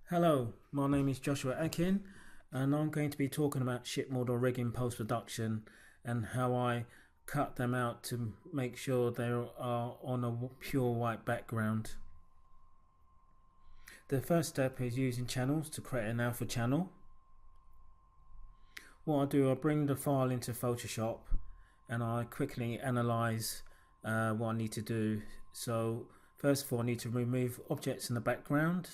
Hello, my name is Joshua Akin, and I'm going to be talking about ship model rigging post production and how I cut them out to make sure they are on a pure white background. The first step is using channels to create an alpha channel. What I do, I bring the file into Photoshop and I quickly analyze what I need to do. So first of all, I need to remove objects in the background.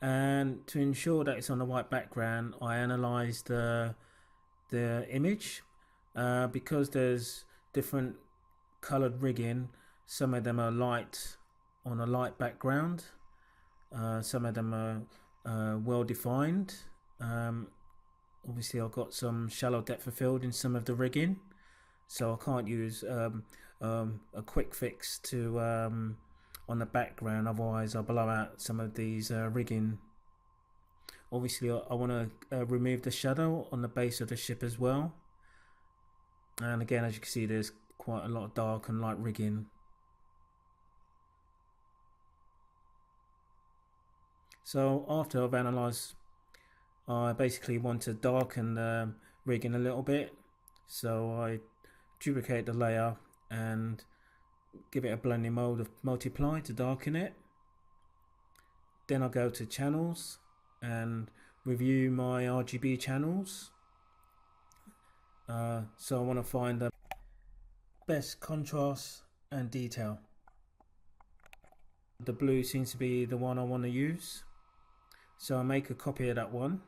And to ensure that it's on the white background, I analyze the image because there's different colored rigging. Some of them are light on a light background, some of them are well defined. Obviously I've got some shallow depth of field in some of the rigging, so I can't use a quick fix to on the background, otherwise I'll blow out some of these rigging. Obviously I want to remove the shadow on the base of the ship as well, and again, as you can see, there's quite a lot of dark and light rigging. So after I've analysed, I basically want to darken the rigging a little bit, so I duplicate the layer and give it a blending mode of multiply to darken it. Then I'll go to channels and review my RGB channels. So I want to find the best contrast and detail. The blue seems to be the one I want to use, so I make a copy of that one,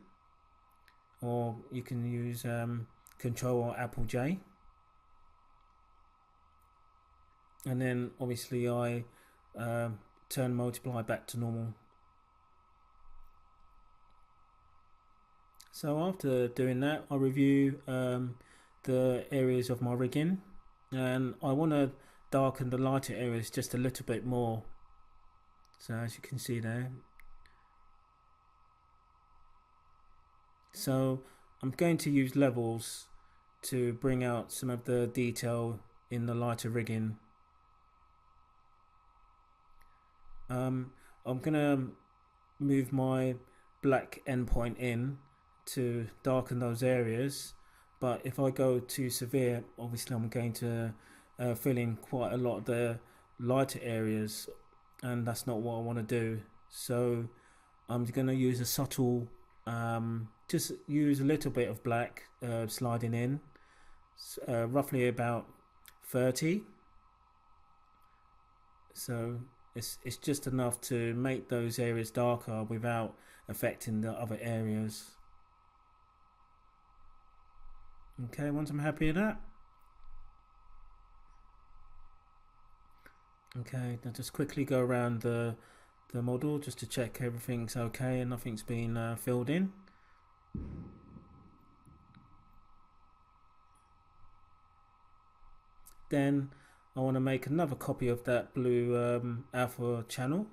or you can use Control or Apple J. And then obviously I turn multiply back to normal. So after doing that, I review the areas of my rigging, and I want to darken the lighter areas just a little bit more. So as you can see there, so I'm going to use levels to bring out some of the detail in the lighter rigging. I'm gonna move my black endpoint in to darken those areas, but if I go to severe, obviously I'm going to fill in quite a lot of the lighter areas, and that's not what I want to do. So I'm going to use a subtle, just use a little bit of black sliding in, roughly about 30. So it's just enough to make those areas darker without affecting the other areas. Okay, once I'm happy with that, okay, now just quickly go around the model just to check everything's okay and nothing's been filled in. Then I want to make another copy of that blue alpha channel,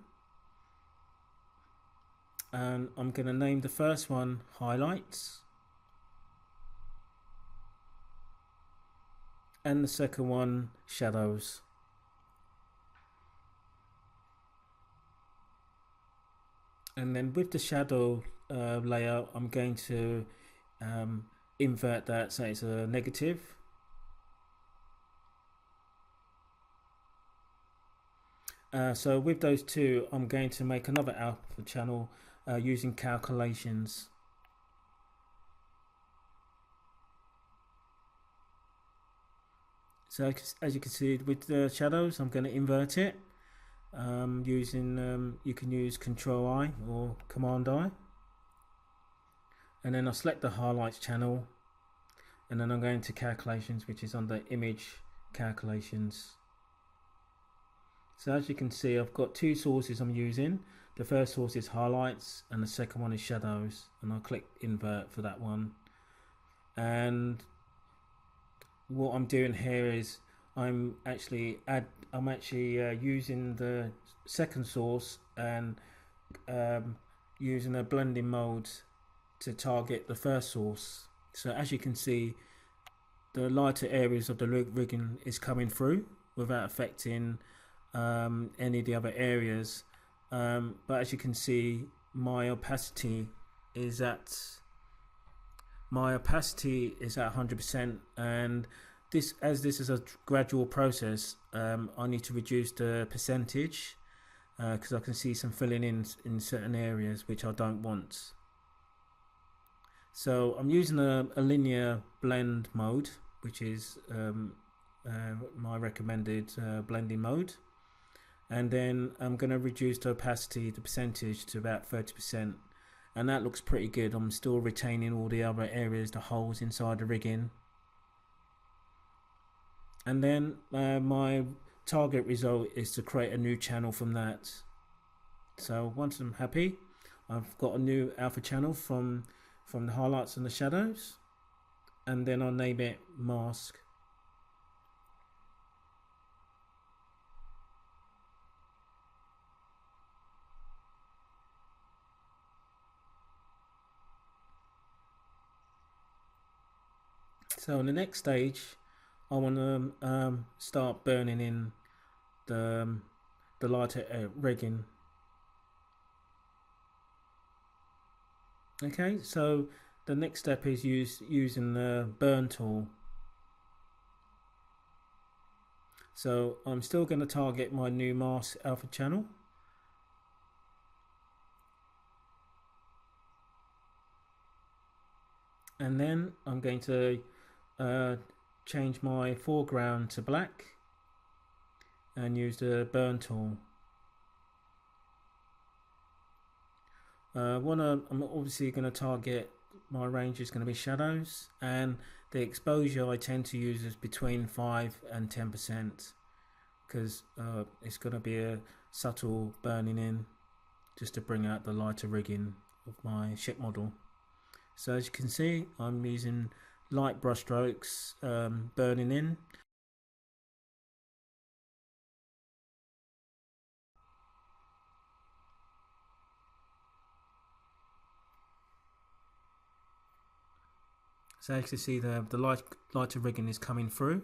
and I'm going to name the first one highlights and the second one shadows. And then with the shadow layer, I'm going to invert that so it's a negative. So with those two, I'm going to make another alpha channel using calculations. So as you can see with the shadows, I'm going to invert it using, you can use Control I or Command I. And then I'll select the highlights channel, and then I'm going to calculations, which is under image calculations. So as you can see, I've got two sources I'm using. The first source is highlights and the second one is shadows, and I'll click invert for that one. And what I'm doing here is I'm actually using the second source and using a blending mode to target the first source. So as you can see, the lighter areas of the rigging is coming through without affecting any of the other areas, but as you can see, my opacity is at 100%, and as this is a gradual process, I need to reduce the percentage because I can see some filling in certain areas which I don't want. So I'm using a linear blend mode, which is my recommended blending mode, and then I'm going to reduce the opacity, the percentage, to about 30%, and that looks pretty good. I'm still retaining all the other areas, the holes inside the rigging. And then my target result is to create a new channel from that. So once I'm happy, I've got a new alpha channel from the highlights and the shadows, and then I'll name it mask. So in the next stage, I want to start burning in the lighter rigging. Okay, so the next step is using the burn tool. So I'm still going to target my new mask alpha channel. And then I'm going to change my foreground to black and use the burn tool. I'm obviously going to target, my range is going to be shadows, and the exposure I tend to use is between 5 and 10%, because it's going to be a subtle burning in just to bring out the lighter rigging of my ship model. So as you can see, I'm using light brush strokes, burning in. So as you can see, the lighter rigging is coming through.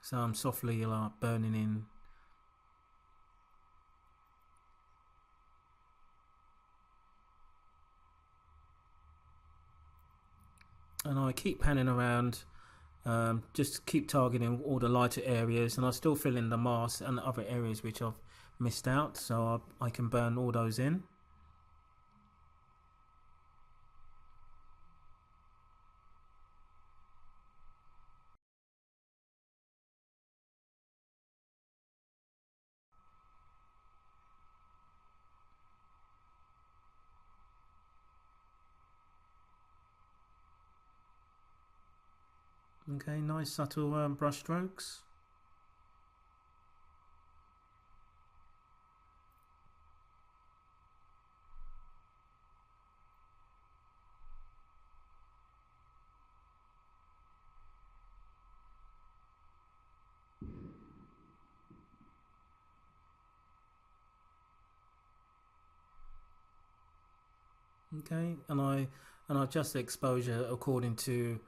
So I'm softly burning in. And I keep panning around, just keep targeting all the lighter areas, and I still fill in the mask and the other areas which I've missed out, so I can burn all those in. Okay, nice subtle brush strokes. Okay, and I adjust the exposure according to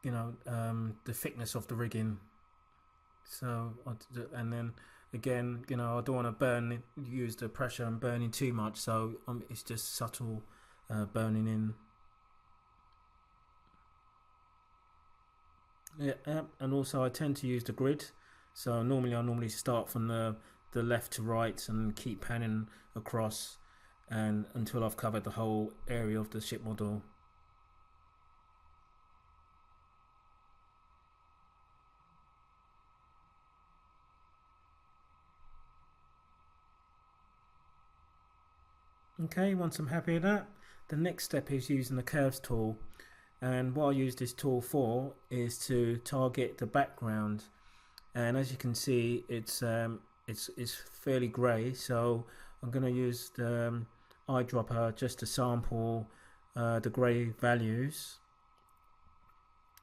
the thickness of the rigging. So and then again, I don't want to use the pressure and burning too much, so it's just subtle burning in. Yeah, and also I tend to use the grid. So I normally start from the left to right and keep panning across and until I've covered the whole area of the ship model. Okay, once I'm happy with that, the next step is using the curves tool, and what I use this tool for is to target the background. And as you can see, it's fairly grey, so I'm going to use the eyedropper just to sample the grey values.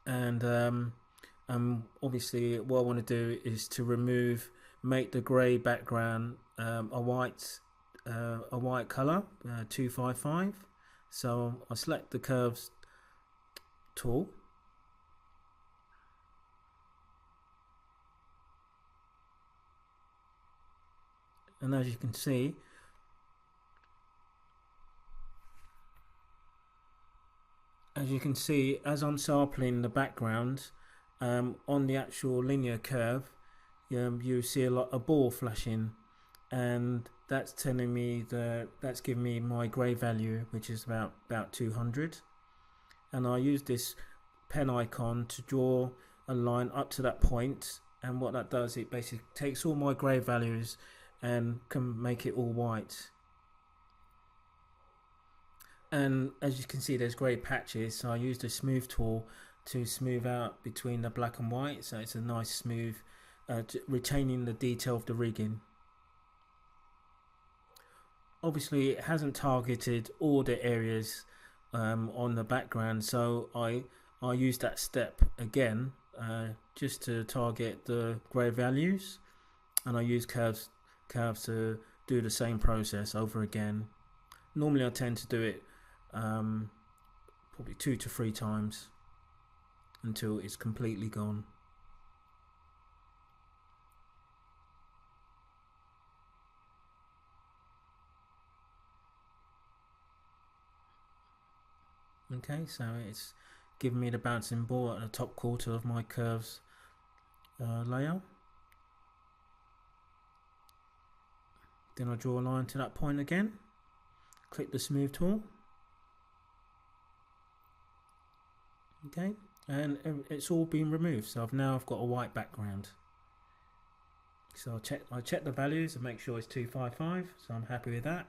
And obviously what I want to do is to make the grey background a white color, 255. So I select the curves tool, and as you can see, as I'm sampling the background on the actual linear curve, you see a ball flashing, and that's telling me that's giving me my grey value, which is about 200. And I use this pen icon to draw a line up to that point, and what that does, it basically takes all my grey values and can make it all white. And as you can see, there's grey patches, so I used a smooth tool to smooth out between the black and white, so it's a nice smooth, retaining the detail of the rigging. Obviously it hasn't targeted all the areas on the background, so I use that step again just to target the grey values, and I use curves to do the same process over again. Normally I tend to do it probably 2 to 3 times until it's completely gone. Okay, so it's giving me the bouncing ball at the top quarter of my curves layer. Then I draw a line to that point again, click the smooth tool. Okay, and it's all been removed, so I've got a white background. So I check the values and make sure it's 255, so I'm happy with that.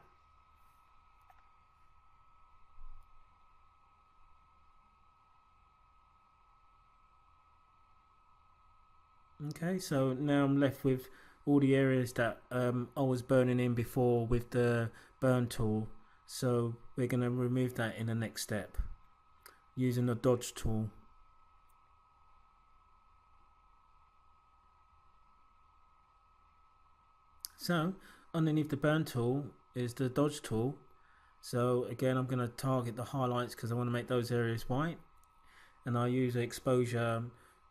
Okay, so now I'm left with all the areas that I was burning in before with the burn tool, so we're going to remove that in the next step using the dodge tool. So underneath the burn tool is the dodge tool, so again I'm going to target the highlights because I want to make those areas white, and I use exposure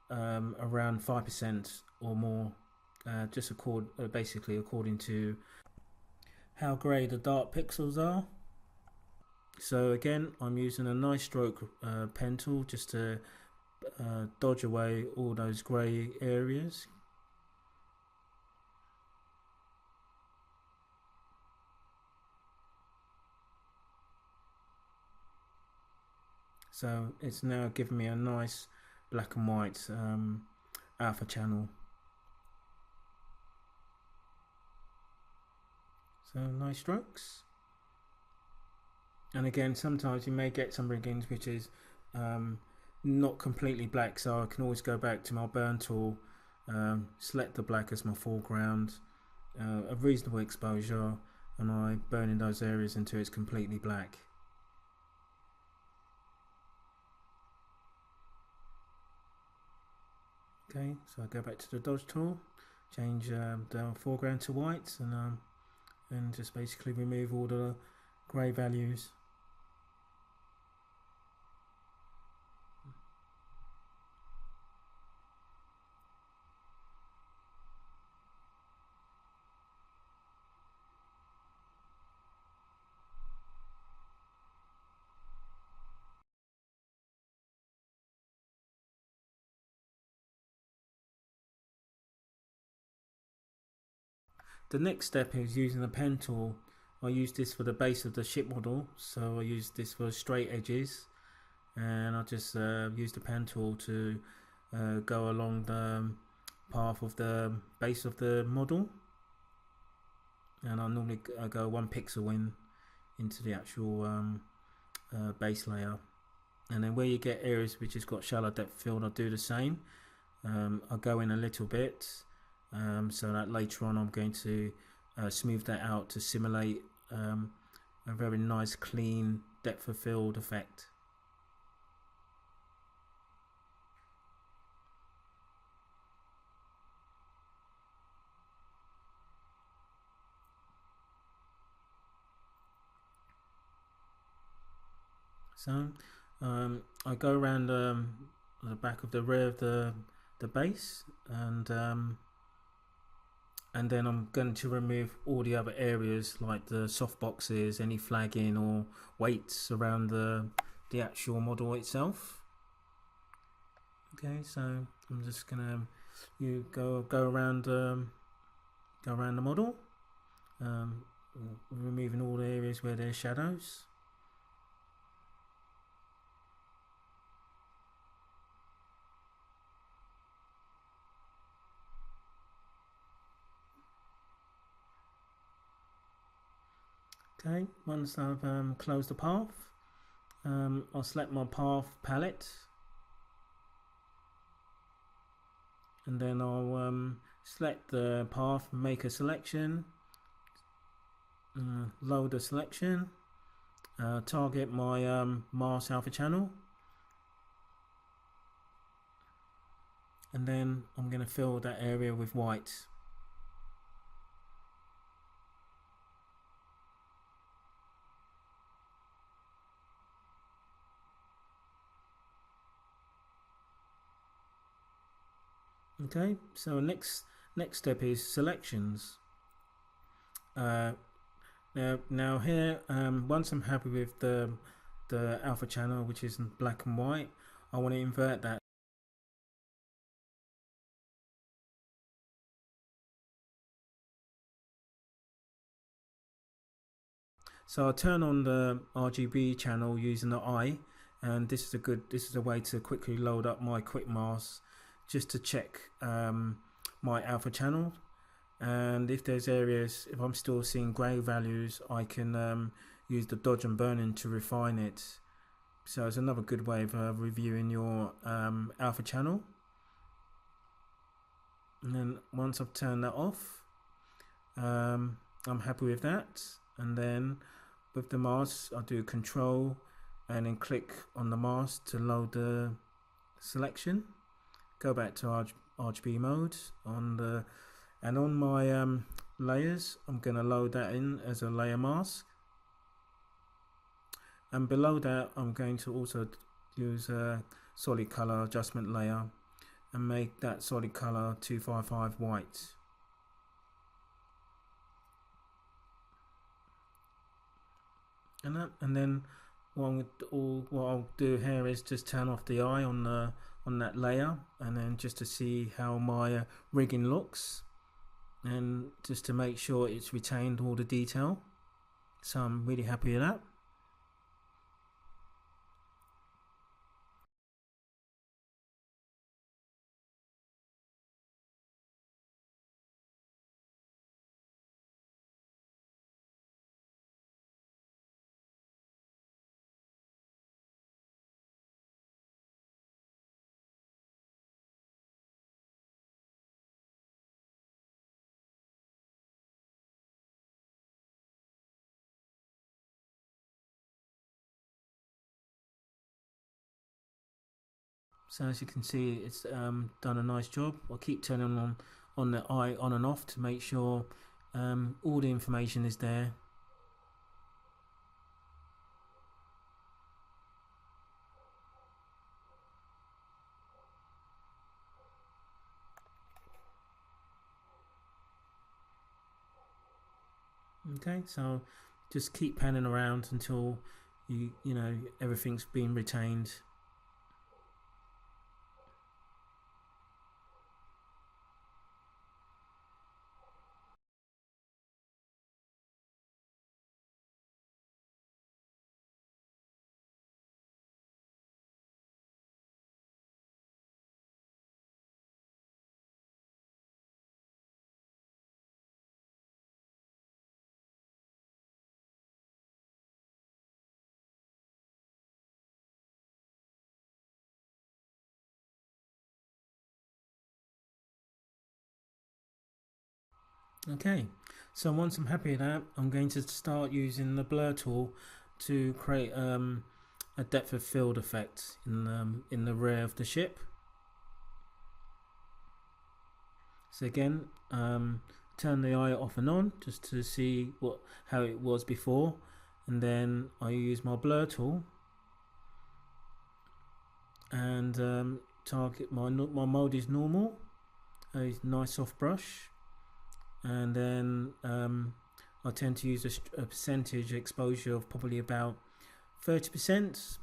around 5% or more, just basically according to how grey the dark pixels are. So again, I'm using a nice stroke pen tool just to dodge away all those grey areas. So it's now giving me a nice black and white alpha channel. So nice strokes. And again, sometimes you may get some riggings which is not completely black, so I can always go back to my burn tool, select the black as my foreground, a reasonable exposure, and I burn in those areas until it's completely black. Okay, so I go back to the dodge tool, change the foreground to white, and just basically remove all the grey values. The next step is using the pen tool. I use this for the base of the ship model, so I use this for straight edges, and I just use the pen tool to go along the path of the base of the model, and I normally go 1 pixel into the actual base layer, and then where you get areas which has got shallow depth field, I do the same. I go in a little bit so that later on I'm going to smooth that out to simulate a very nice clean depth of field effect. So I go around the back of the rear of the base, and and then I'm going to remove all the other areas like the soft boxes, any flagging or weights around the actual model itself. Okay, so I'm just gonna go around the model, removing all the areas where there's shadows. Okay, once I've closed the path, I'll select my path palette, and then I'll select the path, make a selection, load a selection, target my mask alpha channel, and then I'm going to fill that area with white. Okay, so next step is selections. Now here, once I'm happy with the alpha channel, which is in black and white, I want to invert that. So I'll turn on the RGB channel using the eye, and this is a way to quickly load up my quick mask just to check my alpha channel. And if there's areas, if I'm still seeing grey values, I can use the dodge and burn-in to refine it. So it's another good way of reviewing your alpha channel. And then once I've turned that off, I'm happy with that. And then with the mask, I'll do control and then click on the mask to load the selection. Go back to RGB mode on my layers. I'm going to load that in as a layer mask, and below that I'm going to also use a solid color adjustment layer and make that solid color 255 white. And then what I'll do here is just turn off the eye on that layer, and then just to see how my rigging looks, and just to make sure it's retained all the detail. So I'm really happy with that. So as you can see, it's done a nice job. I'll keep turning on the eye on and off to make sure all the information is there. Okay, so just keep panning around until you know everything's been retained. Okay, so once I'm happy with that, I'm going to start using the blur tool to create a depth of field effect in the rear of the ship. So again, turn the eye off and on just to see how it was before, and then I use my blur tool and target my mode is normal, a nice soft brush, and then I tend to use a percentage exposure of probably about 30%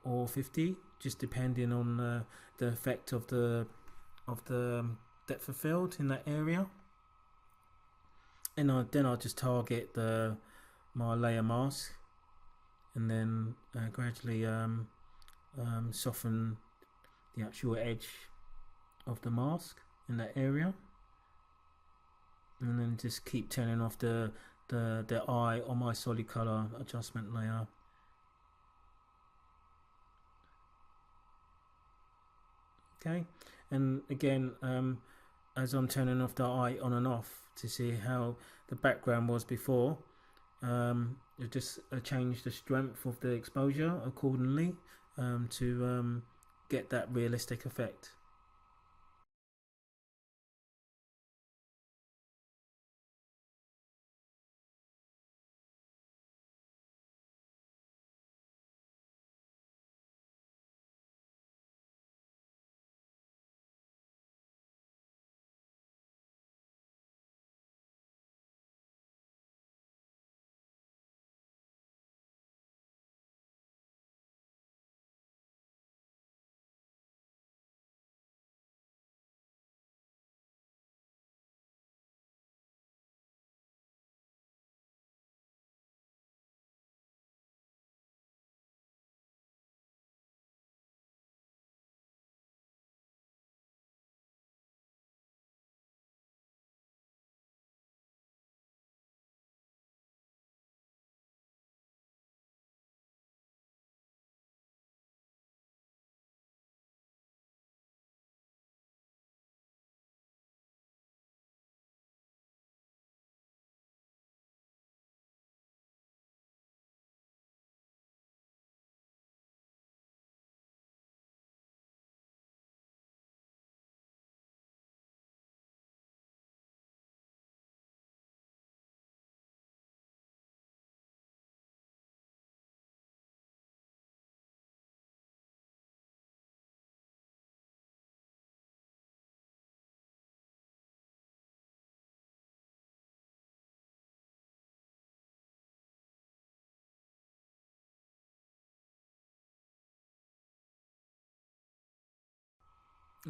or 50, just depending on the effect of the depth of field in that area. And then I'll just target my layer mask, and then gradually soften the actual edge of the mask in that area, and then just keep turning off the eye on my solid color adjustment layer. Okay, and again, as I'm turning off the eye on and off to see how the background was before, you just change the strength of the exposure accordingly to get that realistic effect.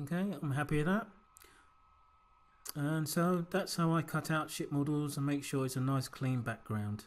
Okay, I'm happy with that. And so that's how I cut out ship models and make sure it's a nice clean background.